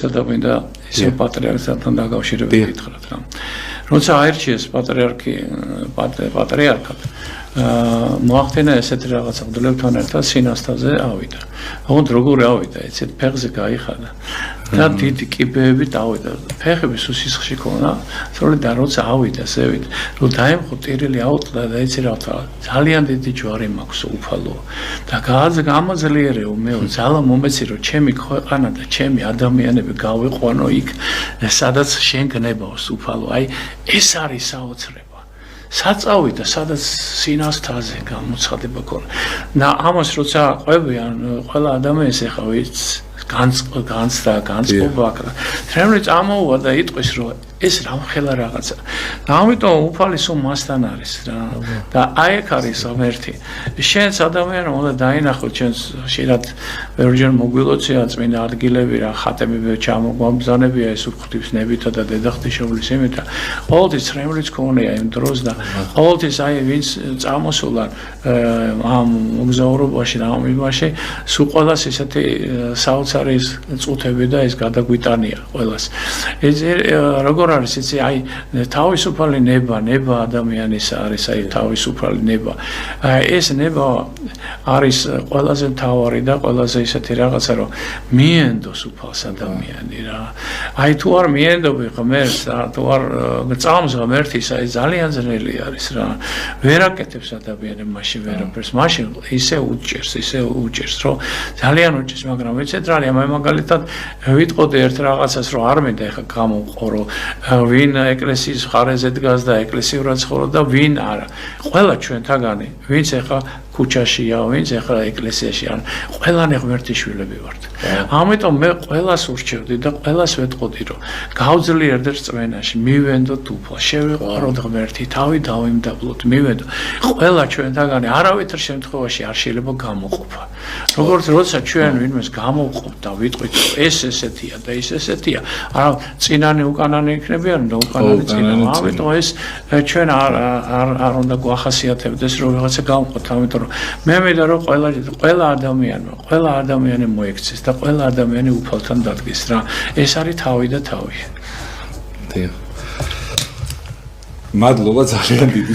და ისე პატრიარქთან დაკავშირებით გითხრათ რა. როცა აირჩიეს პატრიარქად, მოახდინა ესეთი რაღაცა მღვდლებთან ერთად სინასთაზე ავიდა. ოღონდ როგორ ავიდა, იცით, ფეხზე გაიხადა და დიდი კიბეებით ავიდა. ფეხები სისხლში ქონა, სწორედ და როცა ავიდა ზევით, რომ დაემხო ტირილი აუტყდა და იცი რა ვთქვა, ძალიან დიდი ჯვარი მაქვს უფალო და გამაძლიერეო მეო ძალა მომეცი რომ ჩემი ქვეყანა და ჩემი ადამიანები გავიყვანო იქ, სადაც შენ გნებავს უფალო. აი ეს არის საოცრება. საწავიდა, სადაც სინასთაზე გამოცხადება ქონა. და ამას როცა ყვებიან ყველა ადამიანს ეხა ვიც განწყობა აქ. თრემლიც ამოუვა და იტყვის რომ ეს რამხელა რაღაცა. და ამიტომ უფალი სულ მასთან არის რა. და აი აქ არის ღმერთი. შენს ადამიანო უნდა დაინახოთ შენს ხშირად ბევრჯერ მოგვილოცია წმინდა ადგილები რა, ხატები ჩამოგვამბზანებია ეს უხდისნებითა და დედაღვთისმშობლის იმითა. ყოველთვის თრემლიც ქონია იმ დროს და ყოველთვის აი ვინც წამოსულან ამ მოგზაურობაში და ამ იმაში სულ ყველას ესეთი საოცარი წუთები და ეს გადაგვიტანია ყველას. ეს როგორ არის იცი აი თავისუფალი ნება ადამიანის არის აი თავისუფალი ნება. ეს ნება არის ყველაზე მთავარი და ყველაზე ისეთი რაღაცა რომ მიენდოს უფალს ადამიანი რა. აი თუ არ მიენდობი ღმერთს თუ არ წამს ღმერთის აი ძალიან ძნელი არის რა. ვერ აკეთებს ადამიანი მაშინ ვერაფერს. მაშინ ისე უჭერს რომ ძალიან უჭერს, მაგრამ ეცეთ რა მე მაგალითად ვიტყოდი ერთ რაღაცას რომ არ მინდა ეხა გამოვყო ვინ ეკლესიის მხარეზე დგას და ეკლესიურად ცხოვრობს და ვინ არა. ყველა ჩვენთაგანი ვინც ეხა ქუჩაშია, ვინც ეხლა ეკლესიაში ან ყველანი ღმერთის შვილები ვართ. ამიტომ მე ყველას ურჩევდი და ყველას ვეტყოდი რომ გავძლიერდეთ რწმენაში, მივენდოთ უფალს, შევიყვაროთ ღმერთი, თავი დავიმდაბლოთ, მივენდოთ. ყველა ჩვენთაგანი არავითარ შემთხვევაში არ შეიძლება გამოყოფა. როგორც როცა ჩვენ ვინმეს გამოვყოფ და ვიტყვით რომ ეს ესეთია და ის ესეთია, არა წინანი უკანანი იქნებიან და უკანანი წინანი. ამიტომ ეს ჩვენ არ უნდა გვახასიათებდეს რომ რაღაცა გავყოთ, ამიტომ მე მინდა რომ ყველა ადამიანი მოექცეს და ყველა ადამიანი უფალთან დადგეს რა. ეს არის თავი და თავი. მადლობა ძალიან დიდი.